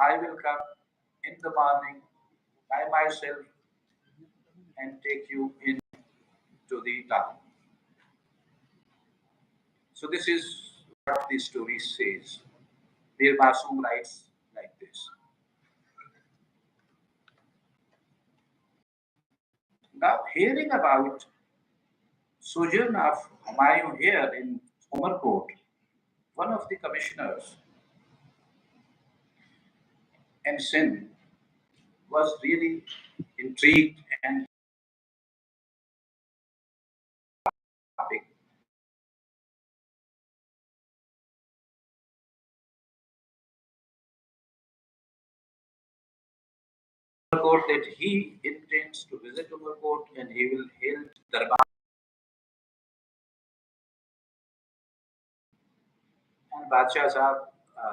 I will come in the morning by myself and take you into the town. So this is what the story says. Bir Masum writes like this. Now, hearing about sojourn of Humayun here in Umarkot, one of the commissioners in Sindh was really intrigued and happy. Umarkot that he intends to visit Umarkot and he will hail Darbar. And Badshah Sahab,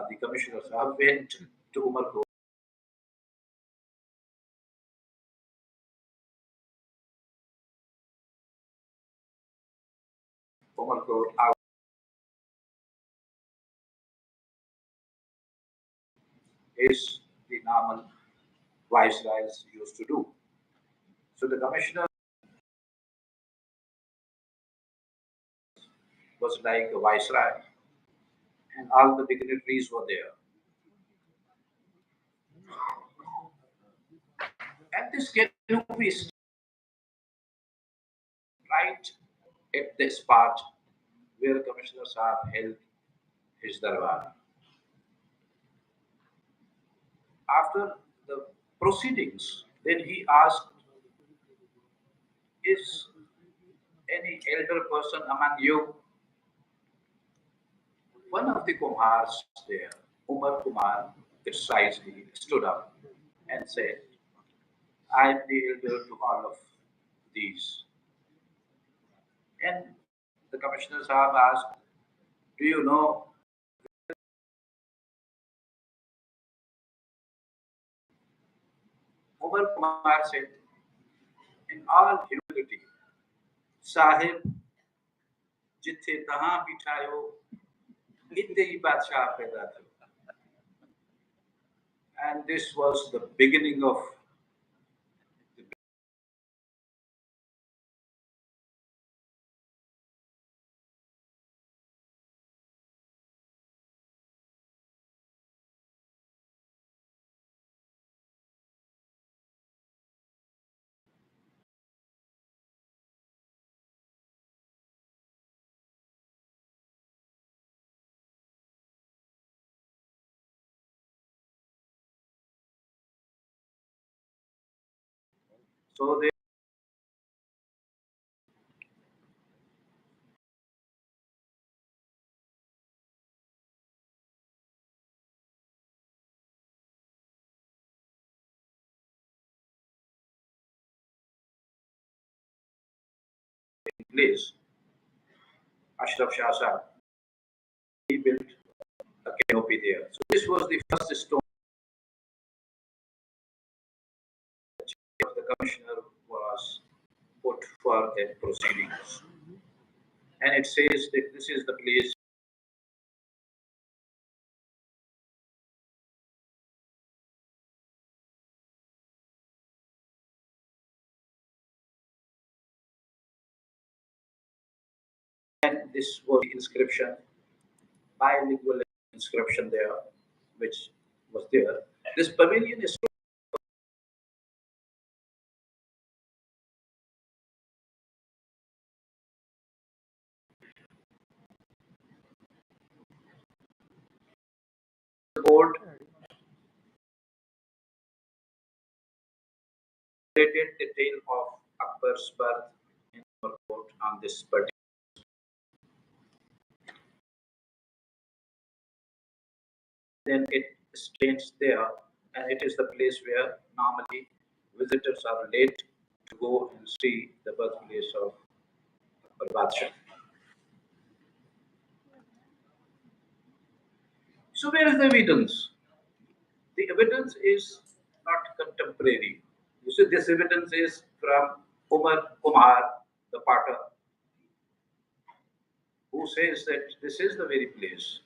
the commissioner Sahab, went to Umarkot. Umarkot out is the normal viceroys used to do. So the commissioner was like a viceroy, and all the dignitaries were there. And this canopy is right at the spot where Commissioner Saab held his darbar. After the proceedings, then he asked, is any elder person among you? One of the Kumars there, Umar Kumar, precisely stood up and said, I am the elder to all of these. And the Commissioner Saab asked, do you know? Umar Kumar said, in all humility, Sahib, jithe tahan bithayo, itte hi badshah paida tho. And this was the beginning of the so they in place. Ashraf Shah Sahib, he built a canopy there. So this was the first stone of the commissioner was put for the proceedings. And it says that this is the place and this was the inscription, bilingual inscription there, which was there. This pavilion is board related the tale of Akbar's birth in our court on this particular. Then it stands there, and it is the place where normally visitors are late to go and see the birthplace of Akbar Badshah. So where is the evidence? The evidence is not contemporary. You see, this evidence is from Umar Kumar, the potter, who says that this is the very place.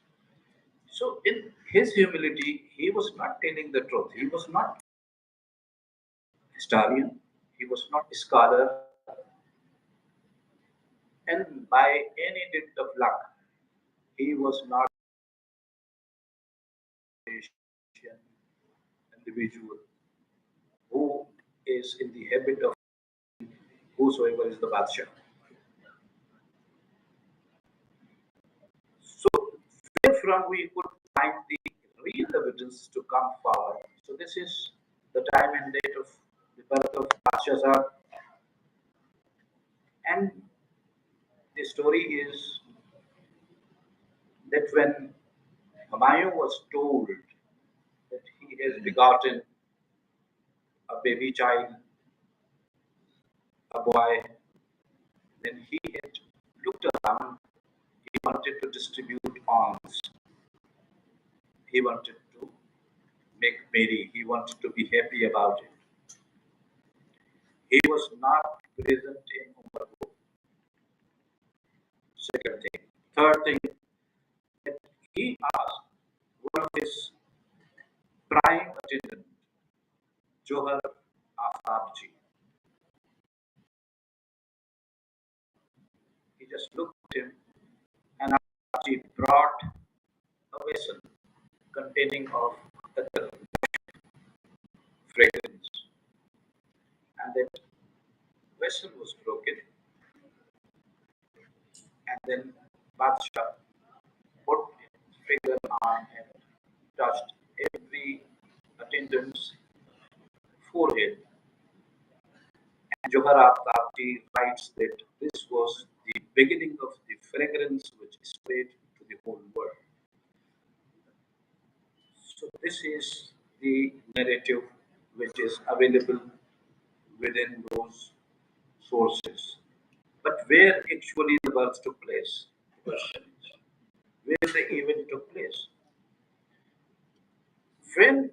So, in his humility, he was not telling the truth. He was not historian. He was not a scholar. And by any dint of luck, he was not an Asian individual who is in the habit of whosoever is the Badshah. So, therefrom we could find the real evidence to come forward. So, this is the time and date of the birth of Badshah. And the story is that when Humayun was told that he has begotten a baby child, a boy, then he had looked around. He wanted to distribute alms. He wanted to make merry. He wanted to be happy about it. He was not present in Umar. Second thing. Third thing, that he asked one of his prime attendant, Johar Aftabji. He just looked at him and Aftabji brought a vessel containing of the fragrance. And that vessel was broken. And then Badshah put his finger on and touched every attendant's forehead. And Johar Aftabji writes that this was the beginning of the fragrance which spread to the whole world. So this is the narrative which is available within those sources. But where actually the birth took place? The question is, where the event took place? When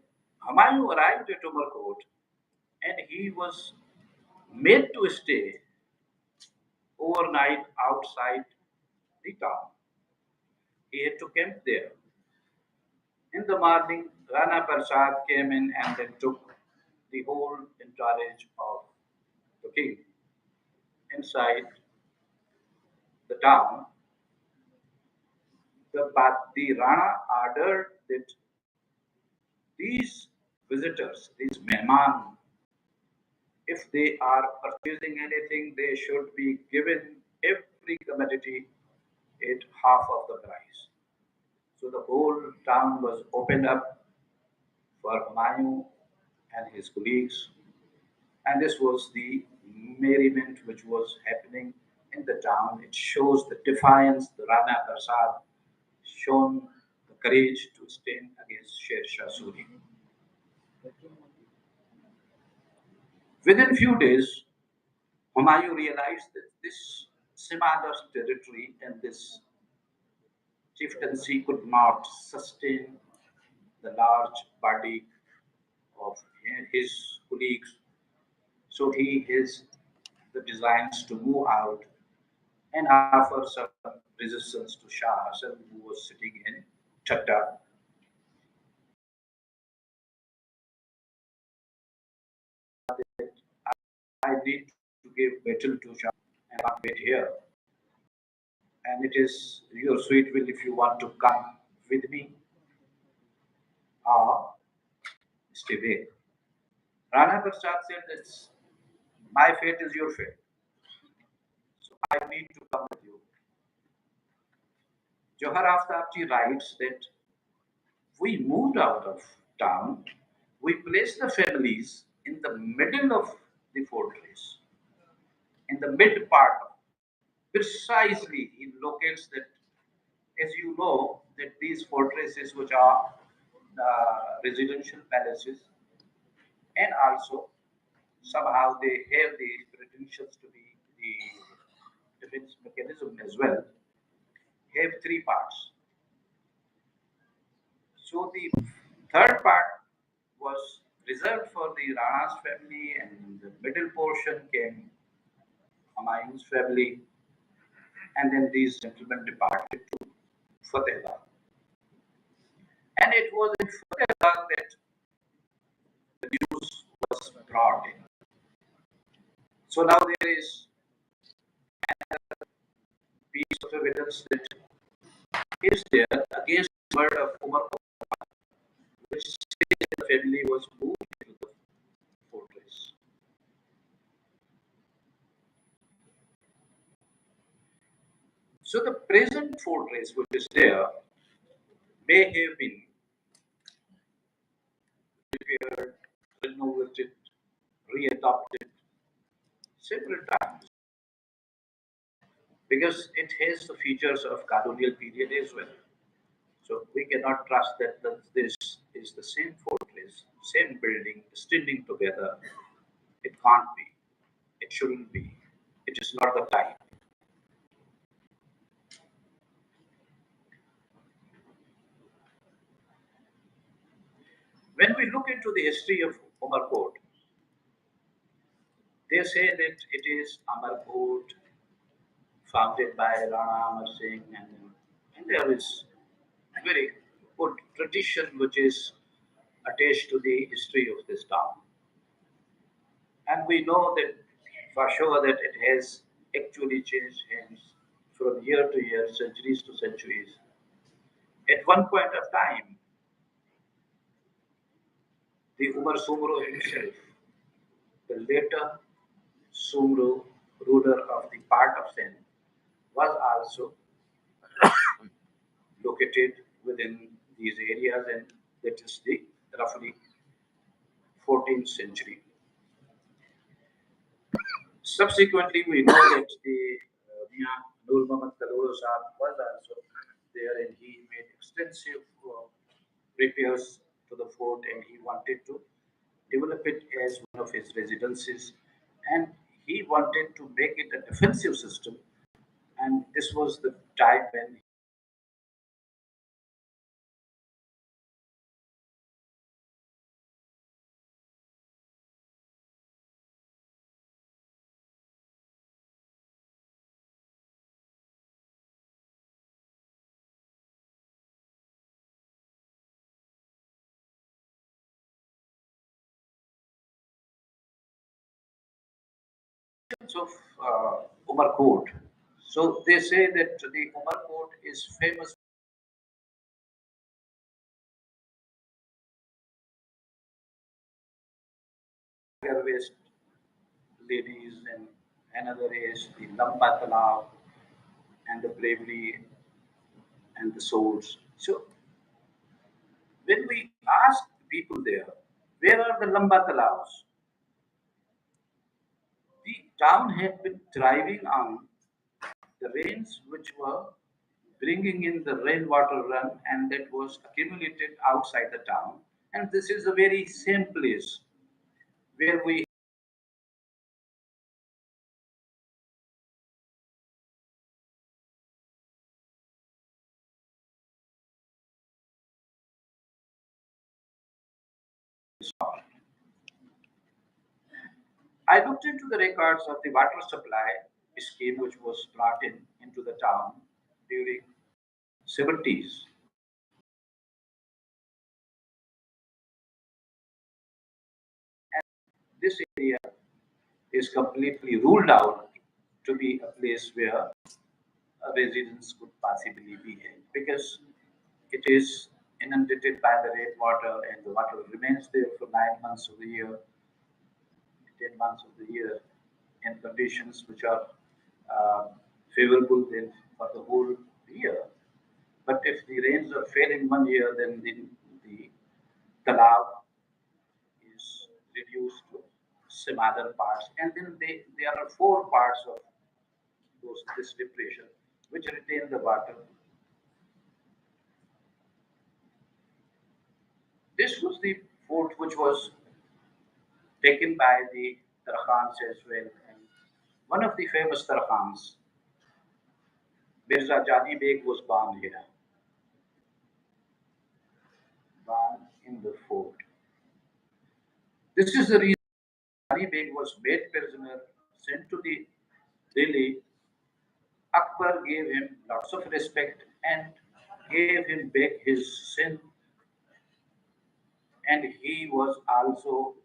Humayun arrived at Umarkot and he was made to stay overnight outside the town, he had to camp there. In the morning, Rana Prasad came in and then took the whole entourage of the king inside the town. The Rana ordered that these visitors, these mehman, if they are purchasing anything, they should be given every commodity at half of the price. So the whole town was opened up for Humayun and his colleagues, and this was the merriment which was happening in the town. It shows the defiance the Rana Prasad shown the courage to stand against Sher Shah Suri. Within few days, Humayun realized that this Simadar's territory and this chieftaincy could not sustain the large body of his colleagues. So he has the designs to move out and offer some resistance to Shah Hassan, who was sitting in Chatta. I need to give battle to Shah and not wait here. And it is your sweet will if you want to come with me or stay back. Rana Prasad said, "It's my fate is your fate. So I need to come with you." Johar Aftabji writes that we moved out of town, we placed the families in the middle of the fortress, in the mid part. Precisely, he locates that, as you know, that these fortresses, which are residential palaces, and also somehow they have the credentials to be the defense mechanism as well, have three parts. So the third part was reserved for the Rana's family, and the middle portion came Humayun's family, and then these gentlemen departed to Fatehgah. And it was in Fatehgarh that the news was brought in. So now there is piece of evidence that is there against the word of Umar, which says the family was moved into the fortress. So the present fortress which is there may have been repaired, renovated, readopted several times because it has the features of colonial period as well. So we cannot trust that this is the same fortress, same building, standing together. It can't be. It shouldn't be. It is not the time. When we look into the history of Umarkot, they say that it is Amarkot founded by Rana Amar Singh, and there is a very good tradition which is attached to the history of this town. And we know that for sure that it has actually changed hands from year to year, centuries to centuries. At one point of time, the Umar Sumro himself, the later Sumro ruler of the part of Sindh, was also located within these areas, and that is the roughly 14th century. Subsequently, we know that the Mia Nur Muhammad Kaloro Sahib was also there, and he made extensive repairs to the fort, and he wanted to develop it as one of his residences, and he wanted to make it a defensive system. And this was the time when of Umar Court. So they say that the Umar Court is famous for waist ladies, and another is the Lamba Talab and the bravery and the swords. So when we ask people there, where are the Lamba Talabs? The town had been thriving on the rains which were bringing in the rainwater run, and that was accumulated outside the town. And this is the very same place where we saw. I looked into the records of the water supply scheme which was brought in into the town during 70s. This area is completely ruled out to be a place where a residence could possibly be held because it is inundated by the rainwater, and the water remains there for 9 months of the year, 10 months of the year, in conditions which are uh, favorable then for the whole year. But if the rains are failing one year, then the talab is reduced to some other parts, and then there are four parts of this depression which retain the water. This was the fort which was taken by the Tarkhans as well. And one of the famous Tarkhans, Mirza Jani Beg, was born here, born in the fort. This is the reason Jani Beg was made prisoner, sent to the Delhi. Akbar gave him lots of respect and gave him back his Sindh And he was also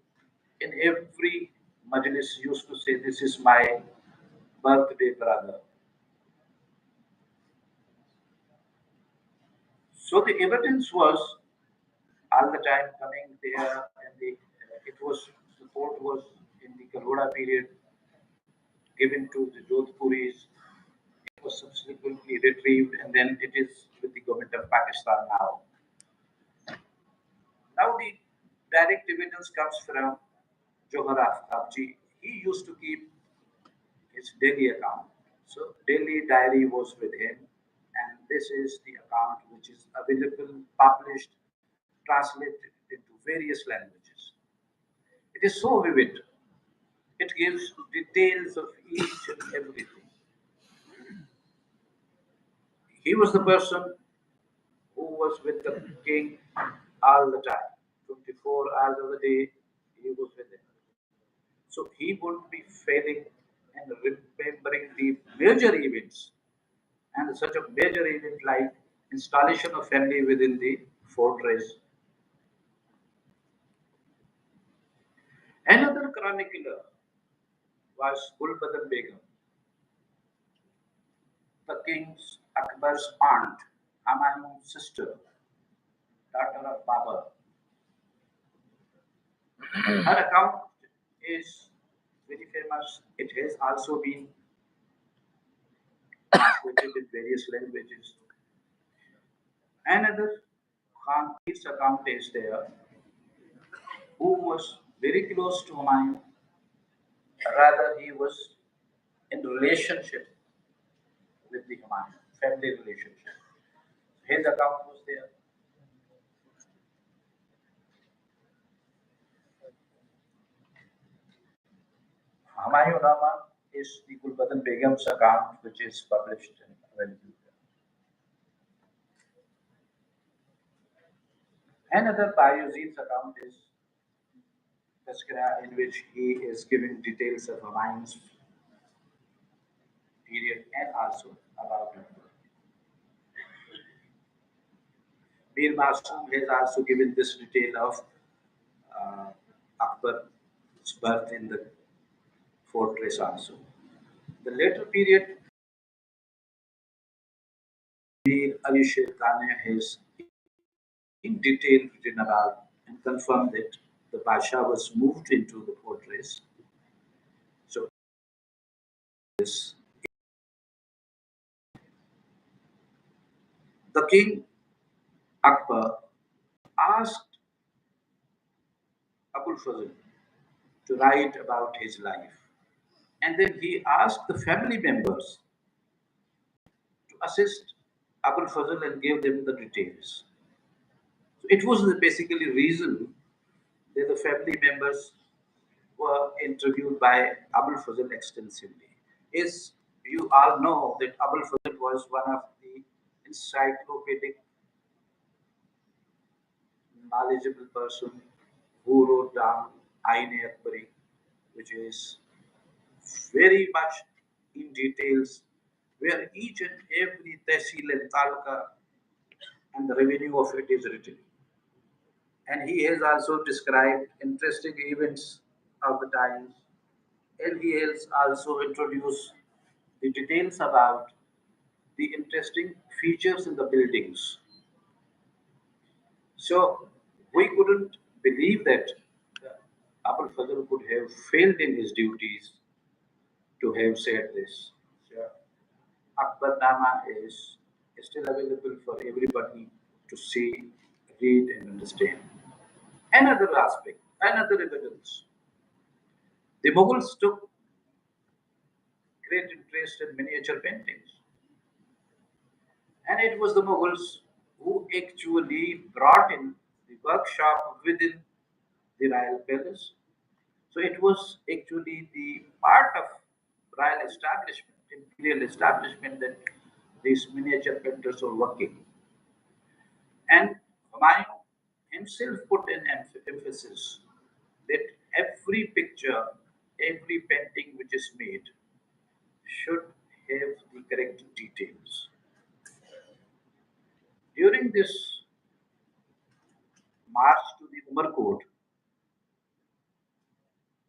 in every majlis used to say, "This is my birthday brother." So the evidence was all the time coming there, and it was the fort was in the Garuda period given to the Jodhpuris. It was subsequently retrieved, and then it is with the government of Pakistan now. Now the direct evidence comes from Johar Aftabji. He used to keep his daily account. So daily diary was with him, and this is the account which is available, published, translated into various languages. It is so vivid. It gives details of each and everything. He was the person who was with the king all the time. 24 hours of the day, he was with him. So he would be failing and remembering the major events. And such a major event like installation of family within the fortress. Another chronicler was Gulbadan Begum, the king's Akbar's aunt, Humayun's sister, daughter of Babur. Her account is very famous. It has also been translated in various languages. Another Khan's account is there, who was very close to Humayun. Rather, he was in relationship with the Humayun, family relationship. His account was there. Humayun Rama is the Gulbadan Begum's account, which is published and available. Another Bayezid's account is Tazkira, in which he is giving details of Humayun's period and also about him. Mir Masum has also given this detail of uh, Akbar's birth in the fortress also. The later period, Mir Ali Sher Khan has in detail written about and confirmed that the Pasha was moved into the fortress. So this, the king Akbar asked Abul Fazl to write about his life. And then he asked the family members to assist Abul Fazl and gave them the details. So it was the basically reason that the family members were interviewed by Abul Fazl extensively. As you all know that Abul Fazl was one of the encyclopedic knowledgeable person who wrote down Ain Akbari, which is very much in details, where each and every tehsil and talqa and the revenue of it is written. And he has also described interesting events of the times, and he has also introduced the details about the interesting features in the buildings. So we couldn't believe that Abul Fazl could have failed in his duties to have said this. So Akbarnama is still available for everybody to see, read, and understand. Another aspect, another evidence. The Mughals took great interest in miniature paintings, and it was the Mughals who actually brought in the workshop within the royal palace. So it was actually the part of royal establishment, imperial establishment, that these miniature painters were working. And Humayun himself put an emphasis that every picture, every painting which is made should have the correct details. During this marched to the Umar court,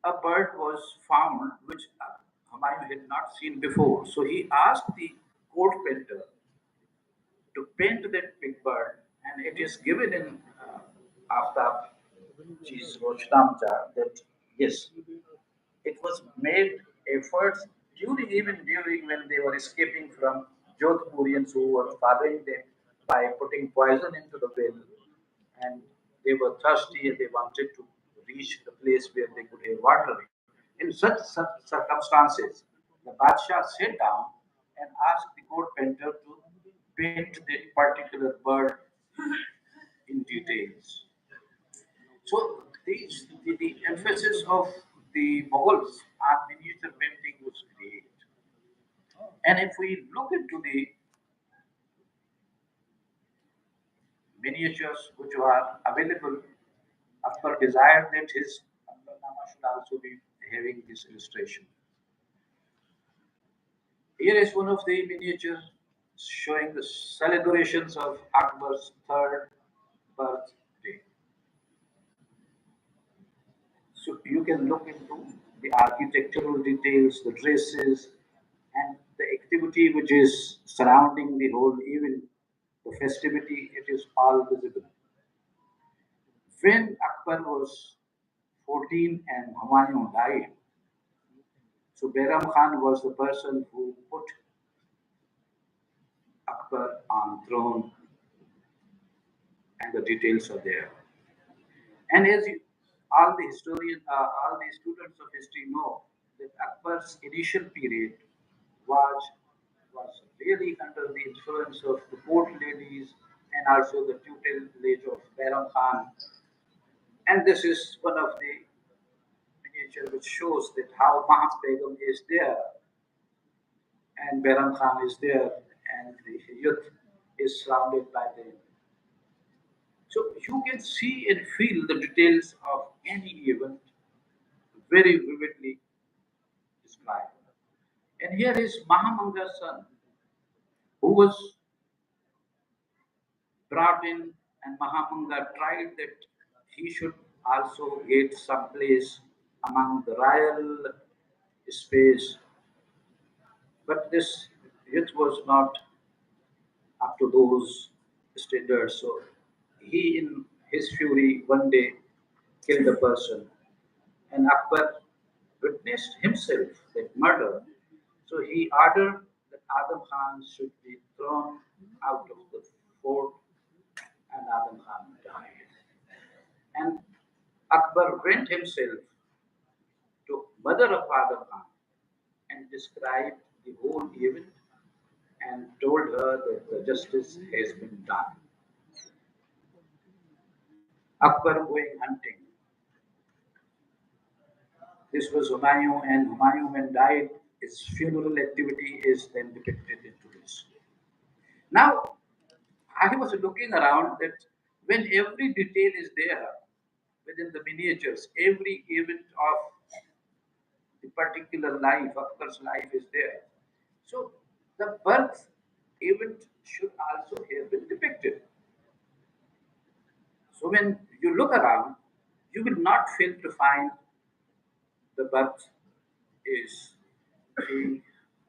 a bird was found which Humayun had not seen before. So he asked the court painter to paint that big bird, and it is given in Aftab Ji's Rochnamcha that yes, it was made efforts even during when they were escaping from Jodhpurians who were following them by putting poison into the well, and they were thirsty and they wanted to reach the place where they could have water. In such circumstances, the Badshah sat down and asked the court painter to paint that particular bird in details. So the emphasis of the Mughals on miniature painting was great. And if we look into the miniatures which are available, Akbar desired that his Akbarnama should also be having this illustration. Here is one of the miniatures showing the celebrations of Akbar's third birthday. So you can look into the architectural details, the dresses, and the activity which is surrounding the whole event, the festivity, it is all visible. When Akbar was 14 and Humayun died, so Behram Khan was the person who put Akbar on throne, and the details are there. And as you, all the students of history know, that Akbar's initial period was was really under the influence of the court ladies and also the tutelage of Behram Khan. And this is one of the miniature which shows that how Maham Begum is there and Behram Khan is there and the youth is surrounded by them. So you can see and feel the details of any event very vividly described. And here is Mahamanga's son, who was brought in, and Mahamanga tried that he should also get some place among the royal space, but this youth was not up to those standards. So he, in his fury, one day killed a person, and Akbar witnessed himself that murder. So he ordered that Adam Khan should be thrown out of the fort, and Adam Khan died. And Akbar went himself to mother of Adam Khan and described the whole event and told her that the justice has been done. Akbar going hunting. This was Humayun, and Humayun, when died, his funeral activity is then depicted into this. Now, I was looking around that when every detail is there within the miniatures, every event of the particular life, Akbar's life is there. So the birth event should also have been depicted. So when you look around, you will not fail to find the birth is being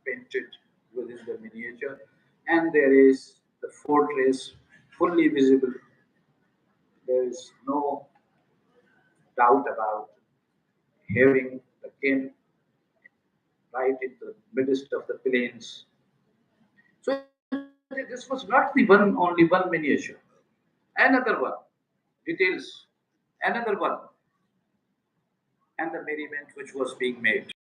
painted within the miniature, and there is the fortress fully visible. There is no doubt about having the king right in the midst of the plains. So this was not the one only one miniature. Another one details, another one, and the merriment which was being made.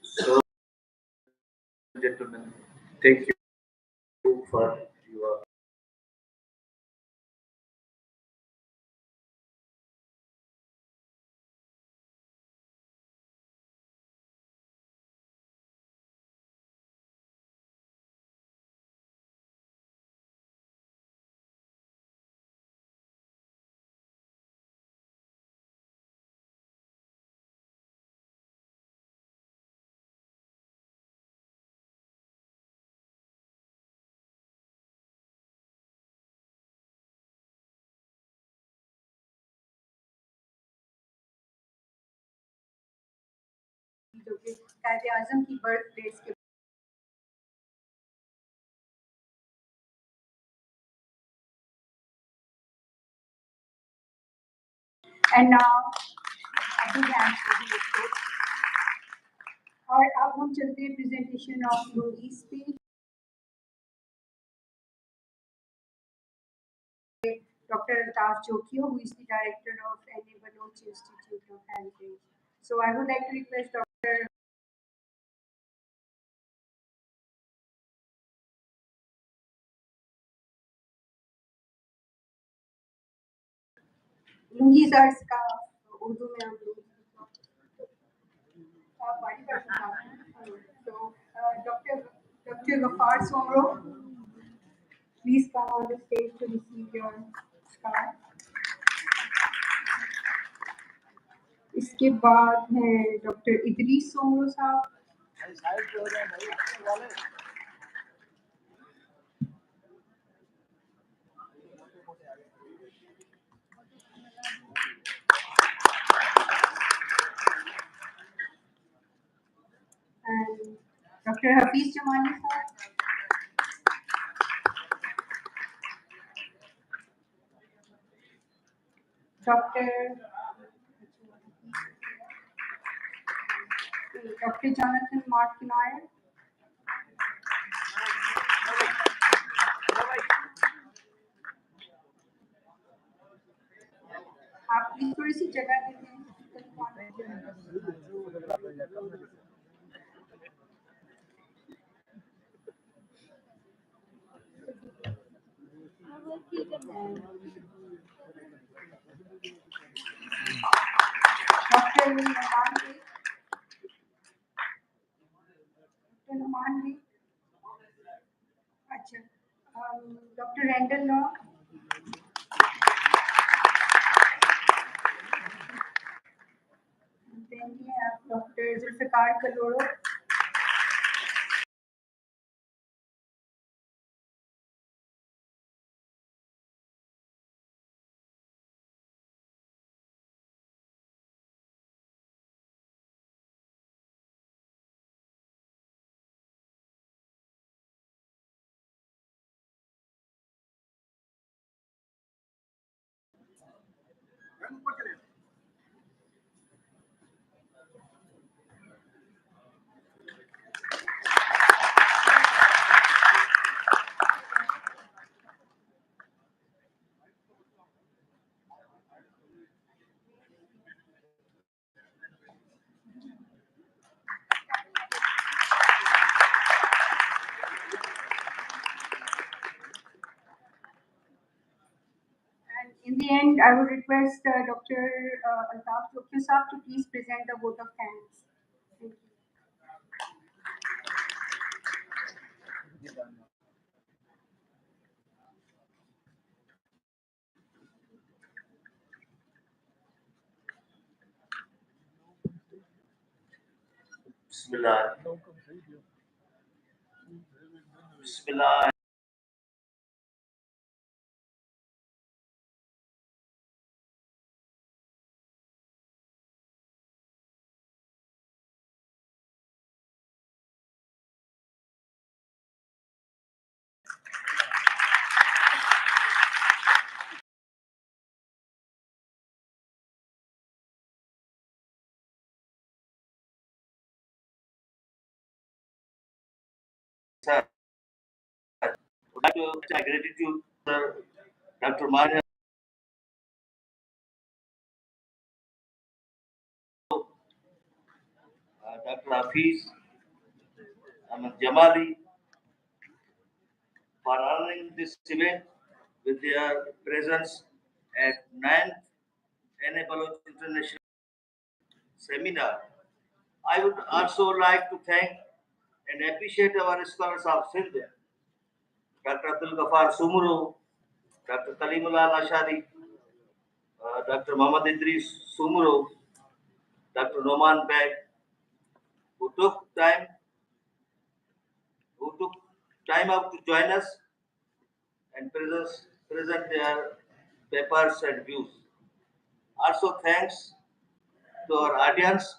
So, gentlemen, thank you for your जो कि कायदे आजम की birth place के and now अभी ध्यान से इसको और अब हम चलते हैं प्रेजेंटेशन ऑफ ग्लोरीज पे Dr. Altaf Jokio, who is the director of N.A. Baloch Institute of Heritage. So I would like to request Dr. लुंगी सर्ट्स का उर्दू में हम लोग so Dr. Ghaffar Somro, please come on the stage to receive your scar. इसके बाद है doctor Idris Soomro साहब and Dr. Hafiz Jamani साहब Dr. Jonathan Martinayer, आप प्लीज थोड़ी सी जगह देते हैं डॉक्टर नुमान भी अच्छा doctor Randall Law then we have Dr. Zulfikar Kaloro, and in the end, I would request Dr. Altaf Jokio Saab to please present the vote of thanks. Thank you. Bismillah. Bismillah. Sir, I would like to extend my gratitude to Dr. Mania, Dr. Hafiz, Ahmed Jamali for honoring this event with their presence at 9th N.A. Baloch International Seminar. I would also like to thank and appreciate our scholars of Sindh, Dr. Abdul Ghaffar Sumuru, Dr. Kaleemullah Lashari, Dr. Muhammad Idris Sumuru, Dr. Noman Beg, who took time who took time out to join us and present their papers and views. Also thanks to our audience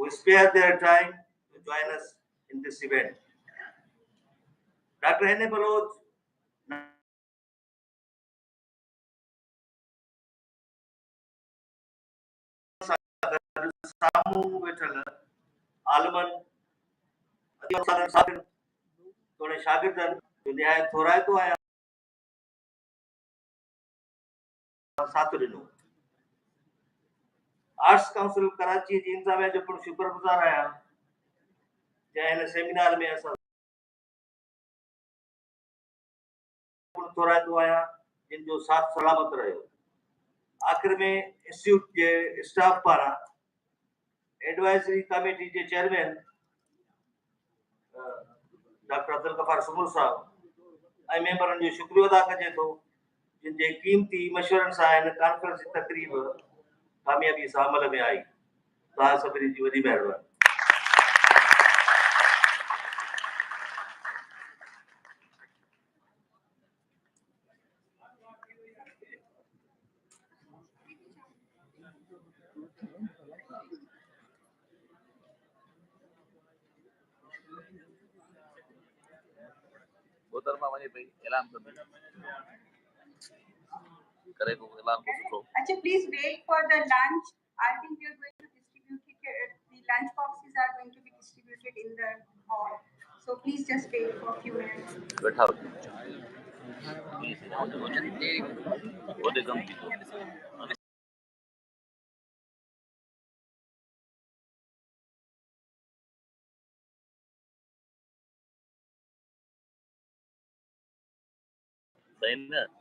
who spared their time to join us in this event. Dr. Hene Baloch, Samu Vetala, Alman, Adiyasalan Sabin, Tone Shagidan, Dunia Thoraito, I am Saturino. Arts Council Karachi, Jinza Majapur Superbazar, Jai Seminar में ऐसा थोड़ा तो आया जिन जो साथ सलामत रहे आखिर में इंस्टीट्यूट के स्टाफ पारा एडवाइजरी कमेटी के चेयरमैन डॉक्टर अब्दुल गफार सुमर साहब आई मेंबर जो शुक्रिया अदा कजे तो जिन जे कीमती मशवरन सां इन कॉन्फ्रेंस जी तकरीब कामयाबी सां अमल में आई तव्हां सभिनी जी वॾी महिरबानी मोहतरमा वञे पई ऐलान कंदी करे को ऐलान को सुठो अच्छा please wait for the lunch. I think we are going to distribute it. The lunch boxes are going to be distributed in the hall. So please just wait for a few minutes. बैठा हो वो कम की सही ना